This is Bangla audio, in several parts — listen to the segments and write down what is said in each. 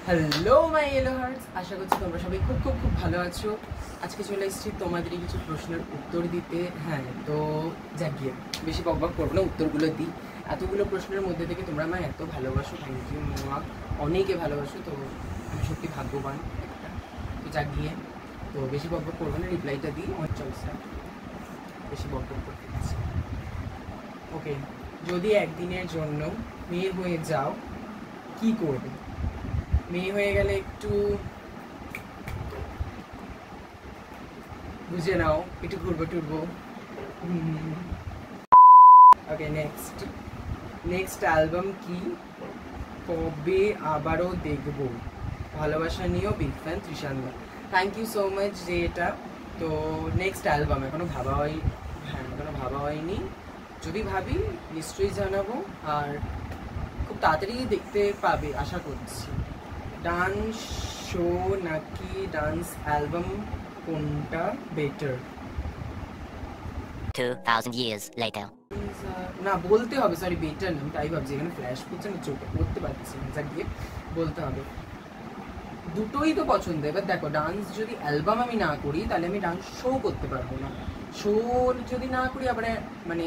হ্যালো মাই ইয়েলো হার্টস, আশা করছি তোমরা সবাই খুব খুব খুব ভালো আছো। আজকে চলে এসেছি তোমাদেরই কিছু প্রশ্নের উত্তর দিতে। হ্যাঁ, তো যাক গিয়ে বেশি বকবক করবো না, উত্তরগুলো দিই। এতগুলো প্রশ্নের মধ্যে থেকে তোমরা আমায় এত ভালোবাসো, থ্যাংক ইউ মা, অনেকে ভালোবাসো, তো আমি সত্যি ভাগ্যবান একটা। তো যাক গিয়ে তো বেশি বকবক করবো না, রিপ্লাইটা দিই। চল স্যার, বেশি বকবক করতে দিচ্ছি। ওকে, যদি একদিনের জন্য মেয়ে হয়ে যাও কি করবে? মেয়ে হয়ে গেলে একটু বুঝে নাও, একটু ঘুরবো টুরবো। ওকে, নেক্সট অ্যালবাম কি, কবে আবারও দেখবো? ভালোবাসা নিয়েও বিগ ফ্যান ত্রিশান্দা। থ্যাংক ইউ সো মাচ যে এটা। তো নেক্সট অ্যালবাম এখনো ভাবা হয়নি। যদি ভাবি নিশ্চয়ই জানাবো, আর খুব তাড়াতাড়ি দেখতে পাবে আশা করছি। ডান্স শো নাকি ডান্স অ্যালবাম, কোনটা বেটার? 2000 years later. না বলতে হবে, সরি বেটার না, আমি তাই ভাবছি, এখানে ফ্ল্যাশ করছে না চোখে, পড়তে পারছি না, যা গিয়ে বলতে হবে। দুটোই তো পছন্দ। এবার দেখো, ডান্স যদি অ্যালবাম আমি না করি তাহলে আমি ডান্স শো করতে পারবো না। শো যদি না করি, আবার মানে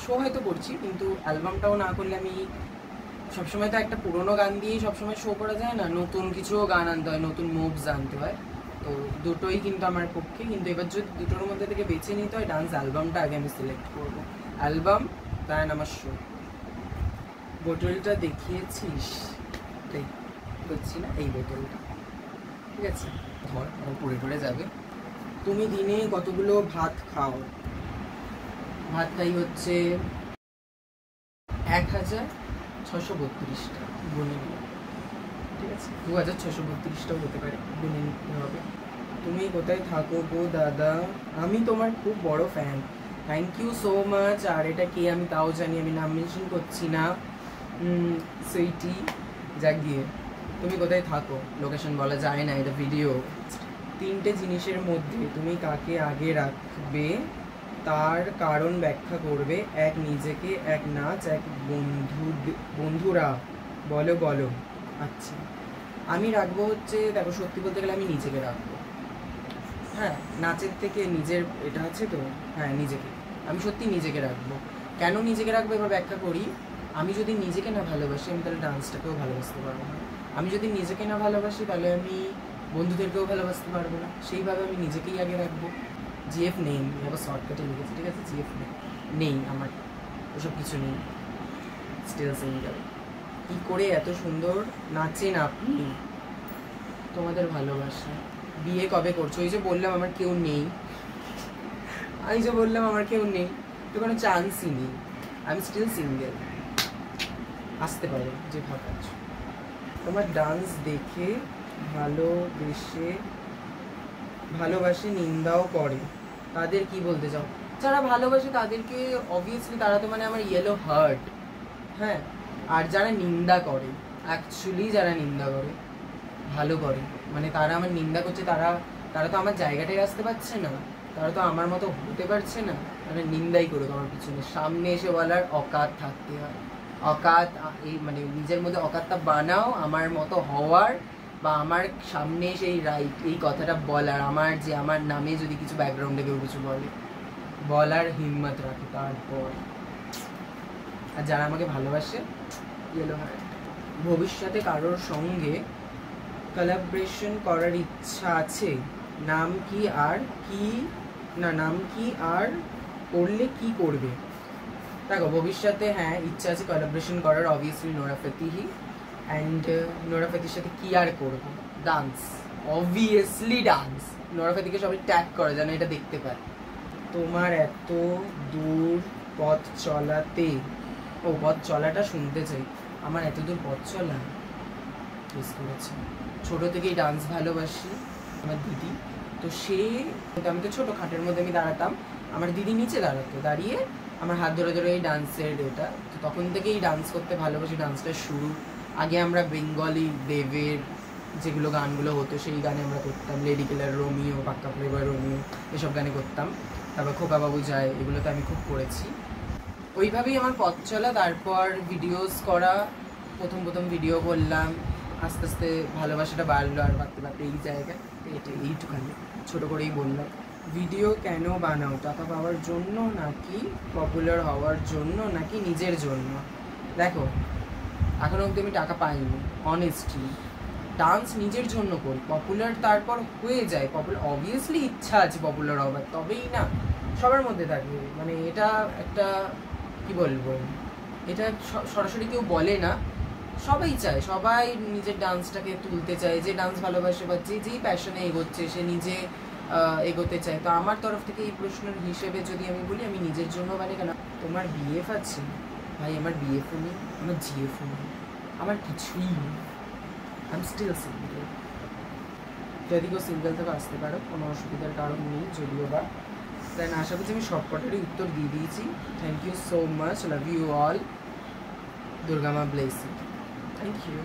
শো হয়তো করছি কিন্তু অ্যালবামটাও না করলে আমি সবসময় তো একটা পুরোনো গান দিয়েই সবসময় শো করা যায় না, নতুন কিছুও গান আনতে হয়, নতুন মুভস আনতে হয়। তো দুটোই কিন্তু আমার পক্ষে, কিন্তু এবার যদি দুটোর মধ্যে থেকে বেছে নিতে হয়, ডান্স অ্যালবামটা আগে আমি সিলেক্ট করবো। অ্যালবাম তাই আমার শো। বোতলটা দেখিয়েছিস? দেখছি না, এই বোতলটা, ঠিক আছে, ধর পড়ে পড়ে যাবে। তুমি দিনে কতগুলো ভাত খাও? ভাত খাই হচ্ছে 1632টা, গুনে নিলাম, ঠিক আছে, 2632টাও হতে পারে, গুনে নিতে হবে। তুমি কোথায় থাকো গো দাদা? আমি তোমার খুব বড় fan, thank you so much. আর এটা কে আমি তাও জানি, আমি নাম মেনশন করছি না। সুইটি, যাক গিয়ে তুমি কোথায় থাকো, লোকেশন বলা যায় না, এটা ভিডিও। 3টে জিনিসের মধ্যে তুমি কাকে আগে রাখবে, তার কারণ ব্যাখ্যা করবে। এক নিজেকে, এক নাচ, এক বন্ধুরা। বলো। আচ্ছা, আমি রাখবো হচ্ছে, দেখো সত্যি বলতে গেলে আমি নিজেকে রাখবো। হ্যাঁ, নাচের থেকে নিজের এটা আছে তো, হ্যাঁ নিজেকে, আমি সত্যি নিজেকে রাখবো। কেন নিজেকে রাখবো এবার ব্যাখ্যা করি। আমি যদি নিজেকে না ভালোবাসি, আমি তাহলে ডান্সটাকেও ভালোবাসতে পারবো না। আমি যদি নিজেকে না ভালোবাসি, তাহলে আমি বন্ধুদেরকেও ভালোবাসতে পারবো না। সেইভাবে আমি নিজেকেই আগে রাখবো। জিএফ নেই, আবার শর্টকাটে লিখেছি, ঠিক আছে, জিএফ নেই আমার, ওসব কিছু নেই। Still single. কি করে এত সুন্দর নাচেন আপনি? তোমাদের ভালোবাসা। বিয়ে কবে করছো? এই যে বললাম আমার কেউ নেই, তো কোনো চান্সই নেই, আমি স্টিল সিঙ্গেল। আসতে পারো যে ভাবছ। তোমার ডান্স দেখে ভালোবাসে নিন্দাও করে, তাদের কি বলতে চাও? যারা ভালোবাসে তাদেরকে অবভিয়াসলি তারা তো মানে আমার ইয়েলো হার্ট। হ্যাঁ, আর যারা নিন্দা করে, অ্যাকচুয়ালি যারা নিন্দা করে, ভালো করে, মানে তারা আমার নিন্দা করছে, তারা তো আমার জায়গাটায় আসতে পারছে না, তারা তো আমার মতো হতে পারছে না, তারা নিন্দাই করুক আমার পিছনে। সামনে এসে বলার অকাত থাকতে হয়, অকাত, এই মানে নিজের মধ্যে অকাতটা বানাও আমার মতো হওয়ার, বা আমার সামনে এসে এই কথাটা বলার, আমার নামে যদি কিছু ব্যাকগ্রাউন্ডে কেউ কিছু বলার হিম্মত রাখে। তারপর আর যারা আমাকে ভালোবাসে, ইয়েলো হার্ট। ভবিষ্যতে কারোর সঙ্গে কোলাবোরেশন করার ইচ্ছা আছে? নাম কি আর করলে কি করবে? দেখো, ভবিষ্যতে হ্যাঁ ইচ্ছা আছে কোলাবোরেশন করার, obviously Nora Fatehi. And Nora ফতেহির সাথে কি আর করবো? Dance, obviously dance. নোরা ফতেহিকে সবাই ট্যাগ করে যেন এটা দেখতে পায়। তোমার এত দূর পথ চলাটা শুনতে চাই। আমার এত দূর পথ চলা মিস করেছে। ছোটো থেকেই ডান্স ভালোবাসি। আমার দিদি তো আমি তো ছোটো খাটের মধ্যে আমি দাঁড়াতাম, আমার দিদি নিচে দাঁড়িয়ে আমার হাত ধরে এই ডান্সের এটা, তো তখন থেকেই ডান্স করতে ভালোবাসি। ডান্সটা শুরু আগে আমরা বেঙ্গলি দেবের যেগুলো গানগুলো হতো সেই গানে আমরা করতাম, লেডি কিলার, রোমিও, পাক্কা ফ্লেভার রোমিও, এসব গানে করতাম। তারপর খোকা বাবু যায়, এগুলোতে আমি খুব করেছি। ওইভাবেই আমার পথ চলা। তারপর ভিডিওস করা, প্রথম ভিডিও করলাম, আস্তে আস্তে ভালোবাসাটা বাড়লো, আর বাড়তে বাড়তে এই জায়গায়। এটা এইটুখানি ছোটো করেই বললাম। ভিডিও কেন বানাও? টাকা পাওয়ার জন্য নাকি পপুলার হওয়ার জন্য নাকি নিজের জন্য? দেখো, এখনও অবধি আমি টাকা পাইনি অনেস্টলি। ডান্স নিজের জন্য করি, পপুলার তারপর হয়ে যায়। পপুলার অবভিয়াসলি ইচ্ছা আছে পপুলার হবার, তবেই না সবার মধ্যে থাকে। মানে এটা একটা কি বলবো, এটা সরাসরি কেউ বলে না, সবাই চায়, সবাই নিজের ডান্সটাকে তুলতে চায়। যে ডান্স ভালোবাসে বা যে যেই প্যাশনে এগোচ্ছে সে নিজে এগোতে চায়। তো আমার তরফ থেকে এই প্রশ্নের হিসেবে যদি আমি বলি, আমি নিজের জন্য মানে কেন। তোমার বিএফ আছে? ভাই আমার বিএফও নেই, আমার জিএফও নেই, আমার কিছুই নেই। I am still single. যদি কেউ সিঙ্গেল থেকে আসতে পারো, কোনো অসুবিধার কারণ নেই যদিও বা। দেন আশা করছি আমি সব কটারই উত্তর দিয়ে দিয়েছি। Thank you so much, love you all, Durga মা ব্লেস ইউ, থ্যাংক ইউ।